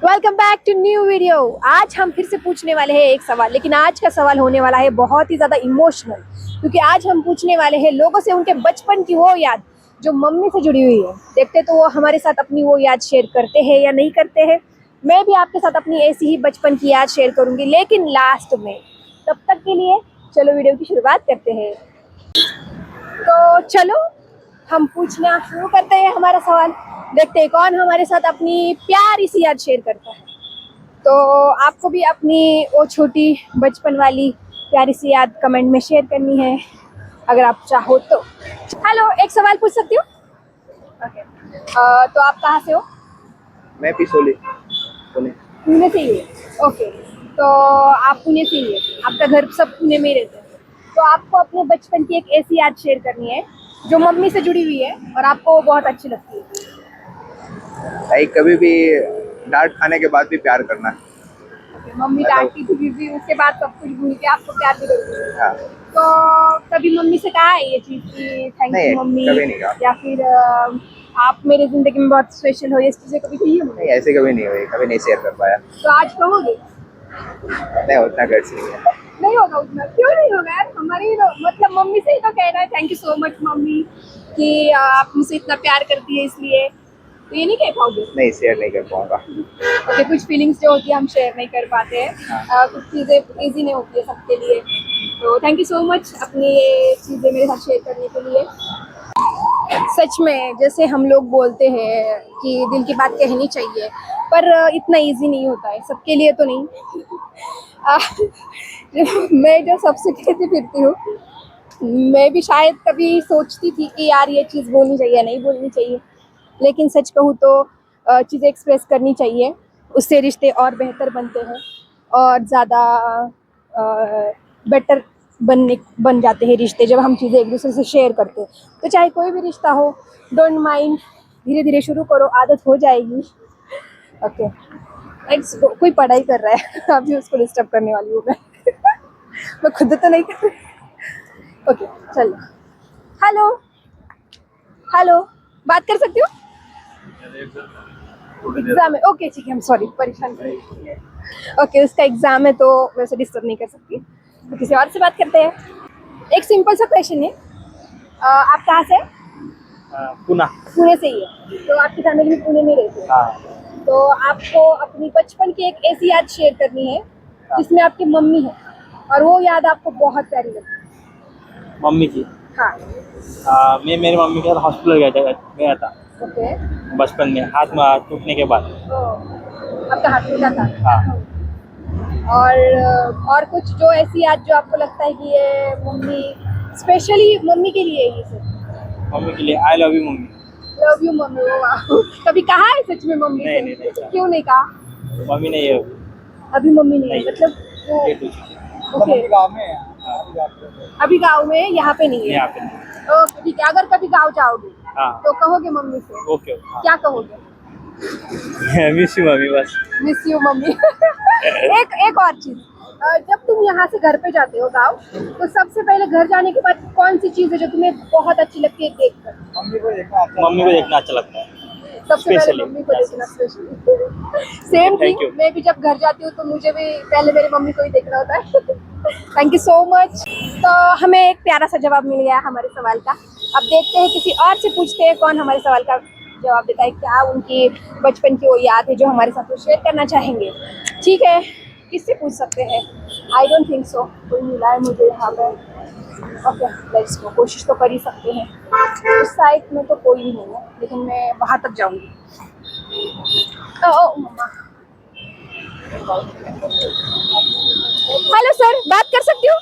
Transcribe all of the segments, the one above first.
Welcome back to new video. आज हम फिर से पूछने वाले हैं एक सवाल, लेकिन आज का सवाल होने वाला है बहुत ही ज़्यादा इमोशनल, क्योंकि आज हम पूछने वाले हैं लोगों से उनके बचपन की वो याद जो मम्मी से जुड़ी हुई है। देखते तो वो हमारे साथ अपनी वो याद शेयर करते हैं या नहीं करते हैं। मैं भी आपके साथ अपनी ऐसी ही बचपन की याद शेयर करूँगी, लेकिन लास्ट में। तब तक के लिए चलो वीडियो की शुरुआत करते हैं। तो चलो हम पूछना शुरू करते हैं हमारा सवाल। देखते हैं कौन हमारे साथ अपनी प्यारी सी याद शेयर करता है। तो आपको भी अपनी वो छोटी बचपन वाली प्यारी सी याद कमेंट में शेयर करनी है अगर आप चाहो तो। हेलो, एक सवाल पूछ सकती हूँ? ओके। तो आप कहाँ से हो? मैं पिसोली, पुणे। पुणे से ही हो? ओके। तो आप पुणे से ही है, आपका घर सब पुणे में ही रहते हैं। तो आपको अपने बचपन की एक ऐसी याद शेयर करनी है जो मम्मी से जुड़ी हुई है और आपको बहुत अच्छी लगती है। भाई कभी भी डांट खाने के बाद भी प्यार करना। Okay, मम्मी डांटती थी फिर भी उसके बाद सब कुछ भूल के आपको प्यार भी करती थी। हाँ। तो कभी मम्मी से कहा है ये चीज़ कि थैंक नहीं, यू मम्मी, कभी नहीं कहा। या फिर आप मेरे जिंदगी में बहुत स्पेशल हो, ये चीज़ें कभी कही है मम्मी? नहीं, ऐसे कभी नहीं हुई, कभी नहीं शेयर कर पाया। तो आज कहोगे? नहीं, उतना गट्स नहीं है। नहीं होगा उतना? क्यों नहीं होगा यार? हमारी मतलब मम्मी से ही तो कहना है thank you so much mummy कि आप मुझसे इतना प्यार करती है, इसलिए तो ये नहीं कह पाओगे? नहीं, शेयर नहीं कर पाऊंगा। ओके, कुछ फीलिंग्स जो होती है हम शेयर नहीं कर पाते हैं। कुछ चीज़ें इजी नहीं होती है सबके लिए। तो थैंक यू सो मच अपनी ये चीज़ें मेरे साथ शेयर करने के लिए। सच में जैसे हम लोग बोलते हैं कि दिल की बात कहनी चाहिए, पर इतना इजी नहीं होता है सबके लिए तो नहीं। आ, मैं जो सबसे कहती फिरती हूँ, मैं भी शायद कभी सोचती थी कि यार ये चीज़ बोलनी चाहिए या नहीं बोलनी चाहिए, लेकिन सच कहूँ तो चीज़ें एक्सप्रेस करनी चाहिए। उससे रिश्ते और बेहतर बनते हैं और ज़्यादा बेटर बन जाते हैं रिश्ते जब हम चीज़ें एक दूसरे से शेयर करते हैं। तो चाहे कोई भी रिश्ता हो, डोंट माइंड, धीरे धीरे शुरू करो, आदत हो जाएगी। Okay, let's go. कोई पढ़ाई कर रहा है अभी उसको डिस्टर्ब करने वाली हूँ मैं। मैं खुद तो नहीं कर रही। ओके चलो। हेलो हेलो, बात कर सकती हूँ? एग्जाम है, ओके ठीक है, हम सॉरी परेशान कर रही हूँ। ओके, उसका एग्जाम है तो वैसे डिस्टर्ब नहीं कर सकती, तो किसी और से बात करते हैं। एक सिंपल सा क्वेश्चन है, आप कहाँ से? पुणे। पुणे से ही है? तो आपकी फैमिली भी पुणे में रहती है? हाँ। तो आपको अपनी बचपन की एक ऐसी याद शेयर करनी है जिसमें आपकी मम्मी है और वो याद आपको बहुत प्यारी लगती है। मम्मी की। हाँ। मैं मेरी मम्मी के साथ हॉस्पिटल गया था ओके। बचपन में, हाथ में टूटने के बाद। आपका हाथ टूटा था? हाँ। और कुछ जो ऐसी याद जो आपको लगता है कि ये मम्मी, स्पेशली मम्मी के लिए ये सब? मम्मी के लिए I love you mummy. Love you mummy. वाह, कभी कहा है सच में मम्मी से? नहीं, नहीं। क्यों नहीं कहा? मम्मी नहीं है अभी मम्मी नहीं है, नहीं। मतलब वो ये कुछ ओके, गाँव में। अभी गाँव में, यहाँ पे नहीं है? यहाँ पे नहीं। ओके ठीक है, अगर कभी गाँव जाओगे हाँ। तो कहोगे मम्मी से? ओके। क्या कहोगे? मिस यू मम्मी, बस। Miss you mummy. एक और चीज, जब तुम यहाँ से घर पे जाते हो गाँव, तो सबसे पहले घर जाने के बाद कौन सी चीज है जो तुम्हें बहुत अच्छी लगती है देखकर? मम्मी को देखना अच्छा। मम्मी को देखना अच्छा लगता है। सबसे पहले Specially, मम्मी को yes. देखना specially. Same Thank thing, you. मैं भी जब घर जाती हूँ तो मुझे भी पहले मेरी मम्मी को ही देखना होता है। Thank you so much. तो हमें एक प्यारा सा जवाब मिल गया हमारे सवाल का। अब देखते हैं किसी और से पूछते हैं कौन हमारे सवाल का जवाब देता है, क्या उनकी बचपन की वो याद है जो हमारे साथ वो शेयर करना चाहेंगे। ठीक है, किससे पूछ सकते हैं? आई डोंट थिंक सो कोई मिला है मुझे यहाँ पर। ओके लेट्स गो, कोशिश तो कर ही सकते हैं। उस साइड में तो कोई नहीं है, लेकिन मैं वहाँ तक जाऊँगी। ओह मम्मा। हेलो सर, बात कर सकती हूँ?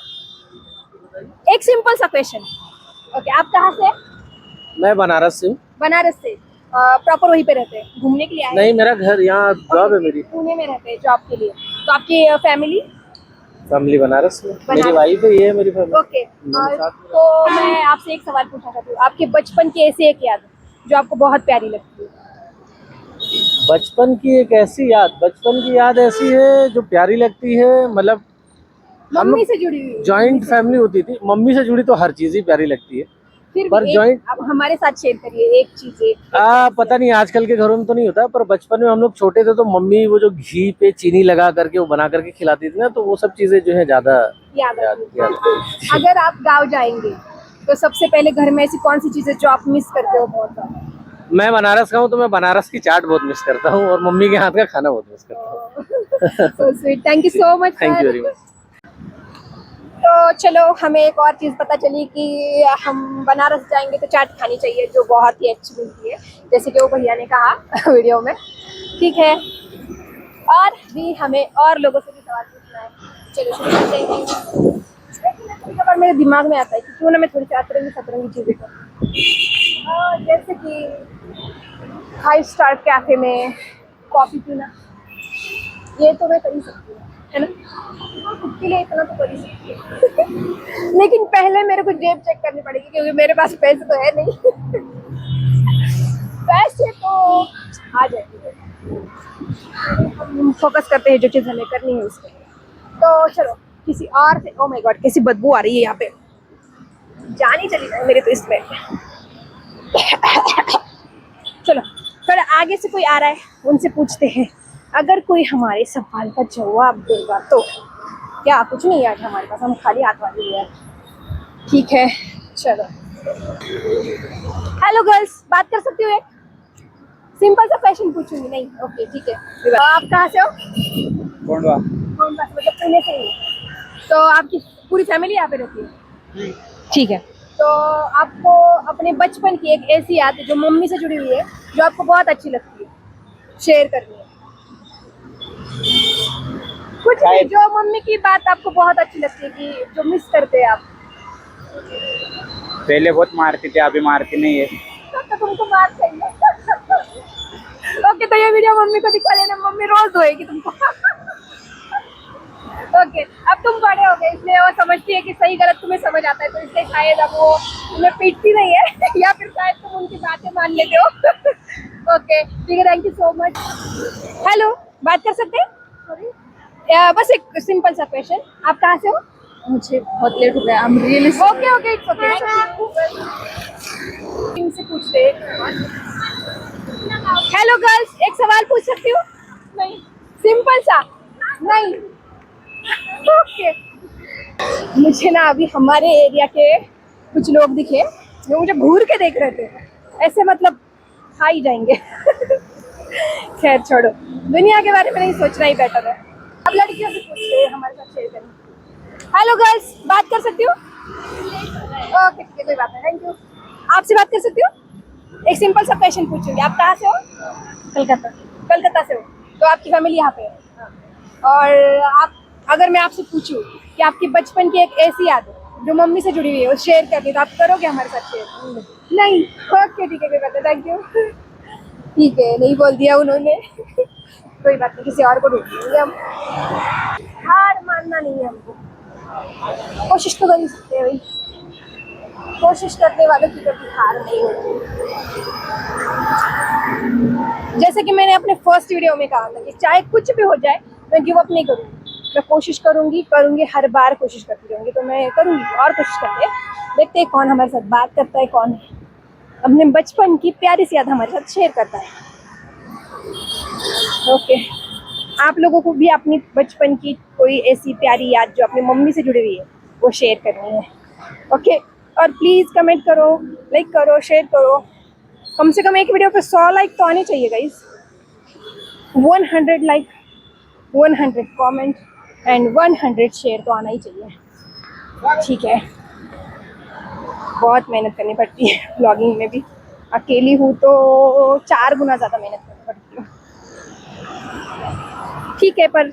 एक सिंपल सा क्वेश्चन। ओके, आप कहाँ से? मैं बनारस से हूँ। बनारस से? प्रॉपर वहीं पे रहते हैं, घूमने के लिए आए? नहीं, मेरा घर यहाँ जॉब है मेरी। पुणे में रहते हैं जॉब के लिए? तो आपकी फैमिली बनारस में। बनारस। मेरी वाइफ है, ये है मेरी फैमिली। ओके। तो मैं आपसे एक सवाल पूछना चाहती हूँ, आपके बचपन की ऐसी एक याद जो आपको बहुत प्यारी लगती है? बचपन की याद ऐसी है जो प्यारी लगती है। मतलब मम्मी से जुड़ी हुई? जॉइंट फैमिली होती थी, मम्मी से जुड़ी तो हर चीज़ ही प्यारी लगती है। फिर पर भी joint- अब हमारे साथ शेयर करिए एक चीज एक पता नहीं आजकल के घरों में तो नहीं होता, पर बचपन में हम लोग छोटे थे तो मम्मी वो जो घी पे चीनी लगा करके वो बना करके खिलाती थी ना, तो वो सब चीजें जो है ज्यादा याद आती है। याद। अगर आप गाँव जाएंगे तो सबसे पहले घर में ऐसी कौन सी चीजें जो आप मिस करते हो बहुत ज्यादा? मैं बनारस का हूँ तो मैं बनारस की चाट बहुत मिस करता हूँ और मम्मी के हाथ का खाना बहुत मिस करता हूँ। So sweet, thank you so much. Thank you very much. तो चलो हमें एक और चीज़ पता चली कि हम बनारस जाएंगे तो चाट खानी चाहिए जो बहुत ही अच्छी मिलती है, जैसे कि वो भैया ने कहा वीडियो में। ठीक है, और भी हमें और लोगों से भी सवाल पूछना है। चलो शुरू करते हैं। लेकिन कभी कभार मेरे दिमाग में आता है कि क्यों ना मैं थोड़ी सी अतरंगी सतरंगी चीज़ें करूँ, जैसे कि 5 स्टार कैफे में कॉफ़ी पीना, ये तो मैं कर ही सकती हूँ, है ना? खुद के लिए इतना तो कर ही सकती हूँ। लेकिन पहले मेरे को जेब चेक करनी पड़ेगी क्योंकि मेरे पास पैसे तो है नहीं। पैसे तो आ जाएंगे, हम फोकस करते हैं जो चीज़ हमें करनी है उसके लिए। तो चलो किसी और से, ओ माय गॉड कैसी बदबू आ रही है यहाँ पे, जान ही चली जाए मेरे तो इसमें। चलो थोड़ा आगे से कोई आ रहा है, उनसे पूछते हैं, अगर कोई हमारे सवाल का जवाब देगा तो। क्या कुछ नहीं है आज हमारे पास, हम खाली हाथ वाले हैं। ठीक है चलो। हेलो गर्ल्स, बात कर सकती हूँ? एक सिंपल सा क्वेश्चन पूछूंगी। नहीं, ओके ठीक है। आप कहाँ से हो? कोंडवा। कोंडवा से, मतलब पुणे से ही? तो आपकी पूरी फैमिली यहाँ पे रहती है? ठीक है। तो आपको अपने बचपन की एक ऐसी याद जो मम्मी से जुड़ी हुई है, जो आपको बहुत अच्छी लगती है, शेयर करनी है। कुछ भी जो मम्मी की बात आपको बहुत अच्छी लगती है कि जो मिस करते हैं आप। पहले बहुत मारती थी, अभी मारती नहीं है। तो तुमको मार चाहिए। ओके, तो ये वीडियो मम्मी को दिखा लेना, मम्मी रोज धोएगी तुमको। ओके, अब तुम बड़े हो गए इसलिए वो समझती है कि सही गलत तुम्हें समझ आता है, तो इसलिए शायद अब वो तुम्हें पीटती नहीं है या फिर शायद तुम उनकी बातें मान लेते हो। ओके ठीक है, thank you so much. Hello, बात कर सकते हैं? सॉरी, बस एक सिंपल सा क्वेश्चन, आप कहाँ से हो? मुझे बहुत लेट हो गया, ओके ओके इट्स ओके। इनसे पूछते हैं। हेलो गर्ल्स, एक सवाल पूछ सकती हूँ? नहीं, सिंपल सा। नहीं, ओके। मुझे ना अभी हमारे एरिया के कुछ लोग दिखे जो मुझे घूर के देख रहे थे, ऐसे मतलब खा ही जाएंगे। खैर छोड़ो, दुनिया के बारे में नहीं सोचना ही बेटर है। अब लड़कियों से पूछते हैं, हमारे साथ शेयर करें। हेलो गर्ल्स, बात कर सकती हूँ? ओके ठीक है, कोई बात नहीं, थैंक यू। आपसे बात कर सकती हूँ? एक सिंपल सा क्वेश्चन पूछूंगी, आप कहाँ से हो? कलकत्ता। कलकत्ता से हो, तो आपकी फैमिली यहाँ पे है। और आप, अगर मैं आपसे पूछूं कि आपकी बचपन की एक ऐसी याद है जो मम्मी से जुड़ी हुई है, वो शेयर करनी, तो आप करोगे हमारे साथ शेयर? नहीं, ओके ठीक है, कोई बात नहीं, थैंक यू। ठीक है, नहीं बोल दिया उन्होंने। कोई बात नहीं, किसी और को ढूंढ लेंगे हम। हार मानना नहीं है हमको, कोशिश तो कर ही सकते हैं भाई। कोशिश करने वालों की कभी हार नहीं होती। जैसे कि मैंने अपने फर्स्ट वीडियो में कहा था कि चाहे कुछ भी हो जाए मैं गिव अप नहीं करूँगी, मैं कोशिश करूँगी, हर बार कोशिश करती रहूँगी। तो मैं करूँगी और कोशिश करते हैं, देखते हैं कौन हमारे साथ बात करता है, कौन अपने बचपन की प्यारी सी याद हमारे साथ शेयर करता है। ओके, आप लोगों को भी अपनी बचपन की कोई ऐसी प्यारी याद जो अपनी मम्मी से जुड़ी हुई है वो शेयर करनी है। ओके, और प्लीज़ कमेंट करो, लाइक करो, शेयर करो। कम से कम एक वीडियो पे 100 लाइक तो आने चाहिए guys. 100 like, 100 comment and 100 share तो आना ही चाहिए। ठीक है, बहुत मेहनत करनी पड़ती है ब्लॉगिंग में भी, अकेली हूँ तो 4 गुना ज़्यादा मेहनत करनी पड़ती है। ठीक है, पर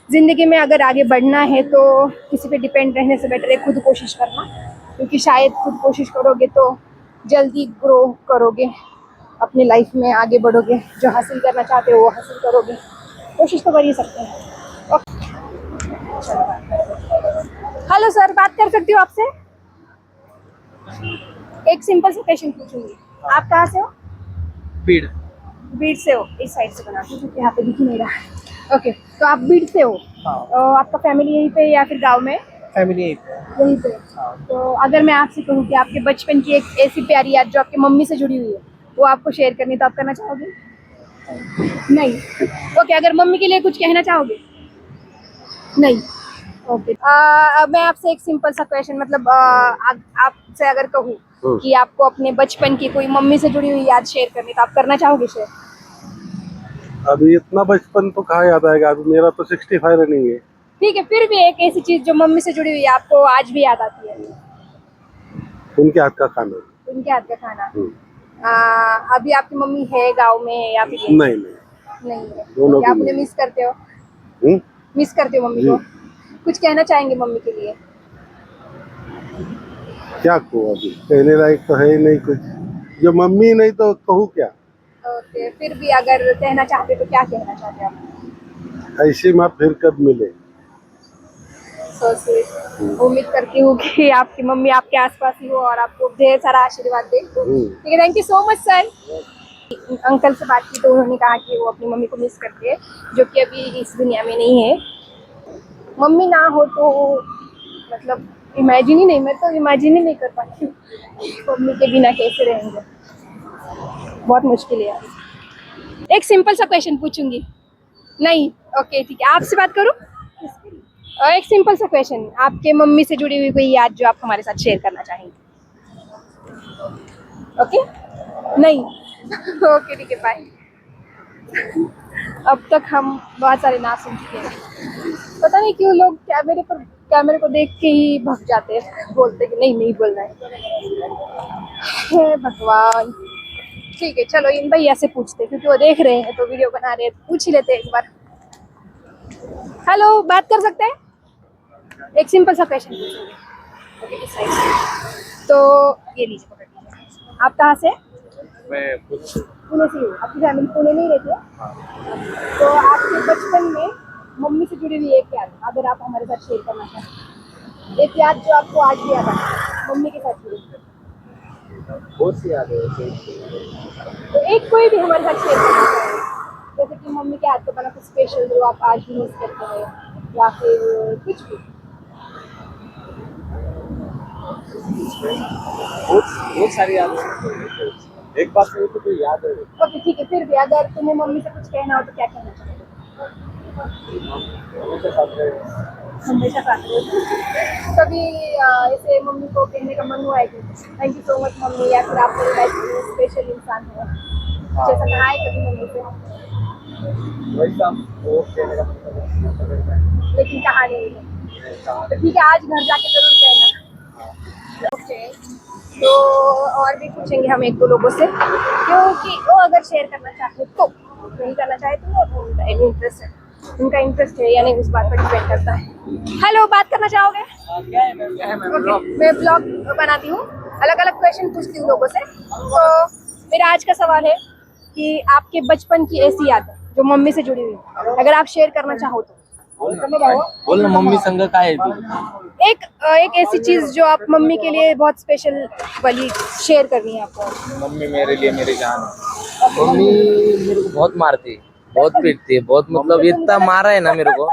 ज़िंदगी में अगर आगे बढ़ना है तो किसी पे डिपेंड रहने से बेटर है खुद कोशिश करना, क्योंकि शायद खुद कोशिश करोगे तो जल्दी ग्रो करोगे, अपनी लाइफ में आगे बढ़ोगे, जो हासिल करना चाहते हो वो हासिल करोगे। कोशिश तो कर ही सकते हैं। हेलो सर, बात कर सकती हूँ आपसे? एक सिंपल सा क्वेश्चन पूछूंगी, आप कहाँ से हो? बीड़। बीड़ से हो? इस साइड से बनाती हूँ क्योंकि यहाँ पे दिख ही नहीं रहा है। ओके, तो आप बीड़ से हो? हाँ। आपका फैमिली यहीं पे या फिर गांव में? फैमिली यहीं पे। तो अगर मैं आपसे कहूँ कि आपके बचपन की एक ऐसी प्यारी याद जो आपकी मम्मी से जुड़ी हुई है, वो आपको शेयर करनी, तो आप करना चाहोगे? नहीं। ओके, अगर मम्मी के लिए कुछ कहना चाहोगे? नहीं। ओके। अब मैं आपसे एक सिंपल सा क्वेश्चन, मतलब आपसे अगर कहूँ कि आपको अपने बचपन की कोई मम्मी से जुड़ी हुई याद शेयर करनी, तो आप करना चाहोगे शेयर? अभी इतना बचपन तो कहाँ याद आएगा, अभी मेरा तो 65 रनिंग है। ठीक है, फिर भी एक ऐसी चीज जो मम्मी से जुड़ी हुई है, आपको आज भी याद आती है। उनके हाथ का खाना। उनके हाथ का खाना। अभी आपकी मम्मी है गांव में या फिर नहीं नहीं नहीं है? दोनों क्या आप भी उन्हें नहीं। मिस करते हो? हम्म? मिस करते हो मम्मी जी। को? कुछ कहना चाहेंगे मम्मी के लिए? क्या कहूँ, अभी कहने लायक तो है ही नहीं कुछ, जो मम्मी नहीं तो कहूँ क्या। ओके, फिर भी अगर कहना चाहते तो क्या कहना चाहते आप? ऐसी माँ फिर कब मिले। So sweet। उम्मीद करती हूँ कि आपकी मम्मी आपके आसपास ही हो और आपको ढेर सारा आशीर्वाद दे। ठीक है, thank you so much sir. Uncle से बात की तो उन्होंने कहा कि वो अपनी मम्मी को मिस करते हैं, जो कि अभी इस दुनिया में नहीं है। मम्मी ना हो तो मतलब इमेजिन ही नहीं, मैं तो इमेजिन ही नहीं कर पाती हूँ मम्मी के बिना कैसे रहेंगे, बहुत मुश्किल है यार। एक सिंपल सा क्वेश्चन पूछूंगी। नहीं? ओके ठीक है, आपसे बात करूँ? एक सिंपल सा क्वेश्चन, आपके मम्मी से जुड़ी हुई कोई याद जो आप हमारे साथ शेयर करना चाहेंगे? ओके? नहीं? ओके ठीक है, बाय। अब तक हम बहुत सारे नाम सुन चुके हैं, पता नहीं क्यों लोग कैमरे को देख के ही भग जाते हैं, बोलते कि नहीं बोलना है। हे भगवान। ठीक है, चलो इन भैया से पूछते हैं, क्योंकि वो देख रहे हैं तो वीडियो बना रहे हैं, पूछ ही लेते हैं एक बार। हेलो, बात कर सकते हैं? एक सिंपल सा क्वेश्चन पूछेंगे। ओके, इस साइड से। तो ये लीजिए, पकड़ लीजिए। आप कहाँ से? मैं पुणे से हूँ। आपकी फैमिली पुणे में ही रहती है? तो आपके बचपन में मम्मी से जुड़ी हुई एक याद अगर आप हमारे साथ शेयर करना चाहें, एक याद जो आपको आज भी याद है मम्मी के साथ जुड़ी हुई, बहुत सी याद है। तो एक कोई भी हमारे साथ शेयर करना चाहें, जैसे कि मम्मी के हाथ का बना कुछ स्पेशल जो आप आज भी मिस करते हैं, या फिर कुछ भी। बहुत सारी याद है, एक बात मेरे को तो याद है। ओके ठीक है, फिर भी अगर तुम्हें मम्मी से कुछ कहना हो तो क्या कहना चाहोगे? हमेशा साथ रहे। कभी ऐसे मम्मी को कहने का मन हुआ है कि thank you so much mummy, या फिर आप मेरी लाइफ में स्पेशल इंसान हो, जैसा कहा है कभी मम्मी से? वैसा वो कहने का लेकिन कहा नहीं है। तो ठीक है, आज घर जाके जरूर कहना। ओके, तो और भी पूछेंगे हम एक दो लोगों से, क्योंकि वो अगर शेयर करना चाहे तो, नहीं करना चाहे तो उनका इंटरेस्ट है या नहीं, उस बात पर डिपेंड करता है। हेलो, बात करना चाहोगे? Okay, मैं ब्लॉग बनाती हूँ, अलग अलग क्वेश्चन पूछती हूँ लोगों से। तो मेरा आज का सवाल है कि आपके बचपन की ऐसी याद जो मम्मी से जुड़ी हुई, अगर आप शेयर करना चाहो तो। बोल ना, मम्मी संग काय है तू? एक ऐसी चीज जो आप मम्मी के लिए बहुत स्पेशल वाली शेयर करनी है आपको। मम्मी मेरे लिए मेरी जान है। मम्मी मेरे को बहुत मारती, बहुत पीटती है, बहुत मतलब इतना मारा है ना मेरे को,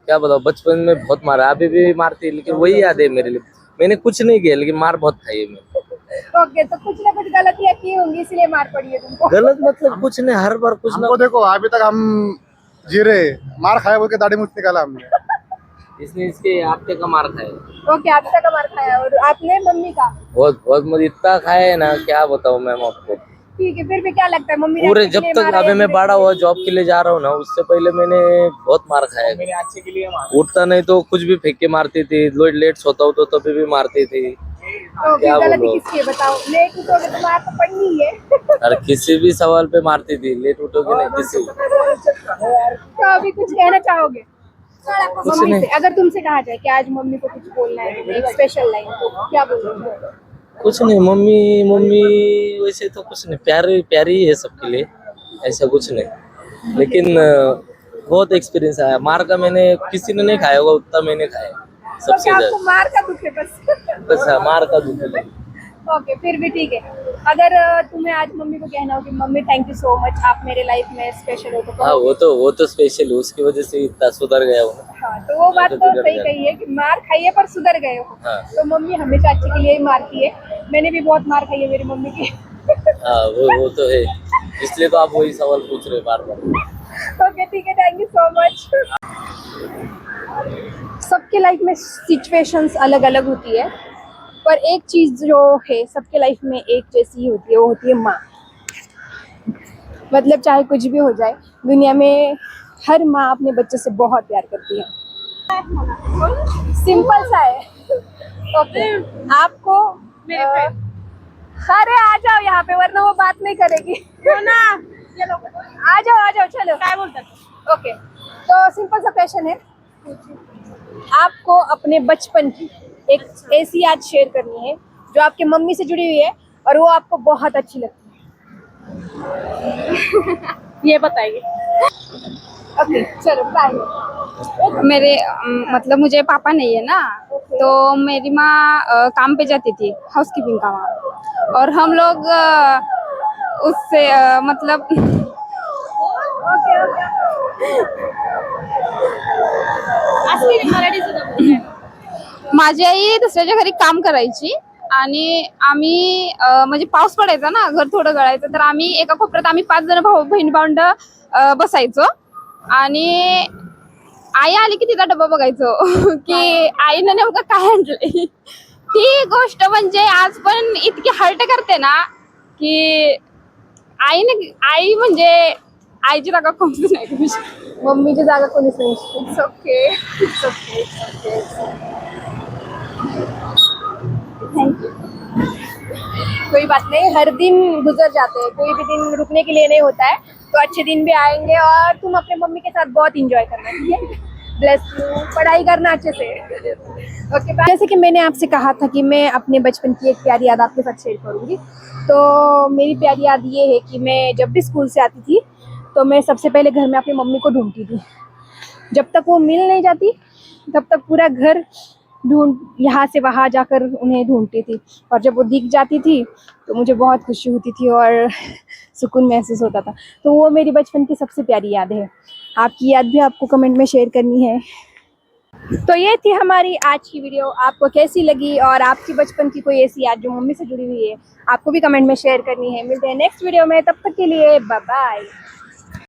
क्या बताओ। बचपन में बहुत मारा, अभी भी मारती है, लेकिन वही याद है मेरे लिए। मैंने कुछ नहीं किया लेकिन मार बहुत खाई है मैंने। ओके, तो कुछ ना कुछ गलतियां की होंगी इसलिए मार पड़ी है तुमको। गलत मतलब कुछ नहीं, हर बार कुछ ना। हमको देखो, अभी तक हम जी रहे, मार खाया बोल के दाढ़ी मूछ निकाला हमने। इसने इसके आपके का मार खाया। ओके, आपका का मार खाया और आपने मम्मी का? बहुत मतलब इतना खाया है ना, क्या बताऊँ मैम आपको। ठीक है, फिर भी क्या लगता है मम्मी ने पूरे आपको जब कितने तक मारा अभी है मैं पूरे बड़ा जिंदगी हुआ जॉब के लिए जा रहा हूँ ना, उससे पहले मैंने बहुत मार खाया है। मेरे अच्छे के लिए मार। उठता नहीं तो कुछ भी फेंक के मारती थी, लेट सोता हूँ तो तभी भी मारती थी। में? ओके, क्या गलती बोलो? किसकी है बताओ? लेट उठोगे तो मार तो पड़नी ही है। अरे किसी भी सवाल पे मारती थी, लेट उठोगे नहीं किसी। तो अभी कुछ कहना चाहोगे मम्मी नहीं। से? अगर तुमसे कहा जाए कि आज मम्मी को कुछ बोलना है, एक स्पेशल लाइन, तो क्या बोलोगे? कुछ नहीं, मम्मी वैसे तो कुछ नहीं, प्यारी है सबके लिए, ऐसा कुछ नहीं। लेकिन बहुत एक्सपीरियंस आया मार का, मैंने किसी ने नहीं खाया होगा उतना मैंने खाया सबसे तो आपको ज्यादा। मार का दुख है बस। बस हाँ, मार का दुख है। ओके, फिर भी ठीक है। अगर तुम्हें आज मम्मी को कहना हो कि mummy thank you so much, आप मेरे लाइफ में स्पेशल हो, तो हाँ वो तो स्पेशल है, उसकी वजह से इतना सुधर गया हूँ। हाँ, तो वो बात तो सही कही है कि मार खाइए पर सुधर गए हो। हाँ। तो मम्मी हमेशा अच्छे के लिए ही मारती है। मैंने भी बहुत मार खाई है मेरी मम्मी की। हाँ वो तो है, इसलिए तो आप वही सवाल पूछ रहे बार बार। ओके ठीक है, थैंक यू सो मच। सबके लाइफ में सिचुएशंस अलग अलग होती है, पर एक चीज जो है सबके लाइफ में एक जैसी ही होती है, वो होती है माँ। मतलब चाहे कुछ भी हो जाए दुनिया में, हर माँ अपने बच्चे से बहुत प्यार करती है। सिंपल सा है। ओके, आपको अरे आ जाओ यहाँ पे, वरना वो बात नहीं करेगी ना। आ जाओ चलो। क्या बोलते? ओके, तो सिंपल सा क्वेश्चन है, आपको अपने बचपन की एक ऐसी याद शेयर करनी है जो आपके मम्मी से जुड़ी हुई है और वो आपको बहुत अच्छी लगती है। ये बताइए। ओके चलो बाय। मेरे मतलब मुझे पापा नहीं है ना, तो मेरी माँ काम पे जाती थी, हाउसकीपिंग का वहाँ, और हम लोग उससे मतलब माझी आई दुसऱ्याच्या घरी काम करायची आणि आम्ही म्हणजे पाऊस पडायचा ना, घर थोडं गळायचं, तर आम्ही एका कोपऱ्यात आम्ही 5 जण भाऊ बहीण भावंड बसायचो आणि आई आली की तिचा डब्बा बघायचो की आईनं नेमकं काय आणलंय. ती गोष्ट म्हणजे आज पण इतकी हर्ट करते ना की आई म्हणजे आईची जागा कोणतीच नाही करू शकत. मम्मीची जागा कोणीच नाही. It's okay. Thank you. कोई बात नहीं, हर दिन गुजर जाते हैं, कोई भी दिन रुकने के लिए नहीं होता है, तो अच्छे दिन भी आएंगे और तुम अपने मम्मी के साथ बहुत इंजॉय करना, ठीक है? ब्लेस यू, पढ़ाई करना अच्छे से। Okay bye. जैसे कि मैंने आपसे कहा था कि मैं अपने बचपन की एक प्यारी याद आपके साथ शेयर करूंगी, तो मेरी प्यारी याद ये है कि मैं जब भी स्कूल से आती थी तो मैं सबसे पहले घर में अपनी मम्मी को ढूंढती थी। जब तक वो मिल नहीं जाती तब तक पूरा घर यहाँ से वहाँ जाकर उन्हें ढूंढती थी, और जब वो दिख जाती थी तो मुझे बहुत खुशी होती थी और सुकून महसूस होता था। तो वो मेरी बचपन की सबसे प्यारी याद है। आपकी याद भी आपको कमेंट में शेयर करनी है। तो ये थी हमारी आज की वीडियो, आपको कैसी लगी और आपकी बचपन की कोई ऐसी याद जो मम्मी से जुड़ी हुई है आपको भी कमेंट में शेयर करनी है। मिलते हैं नेक्स्ट वीडियो में, तब तक के लिए बाय बाय।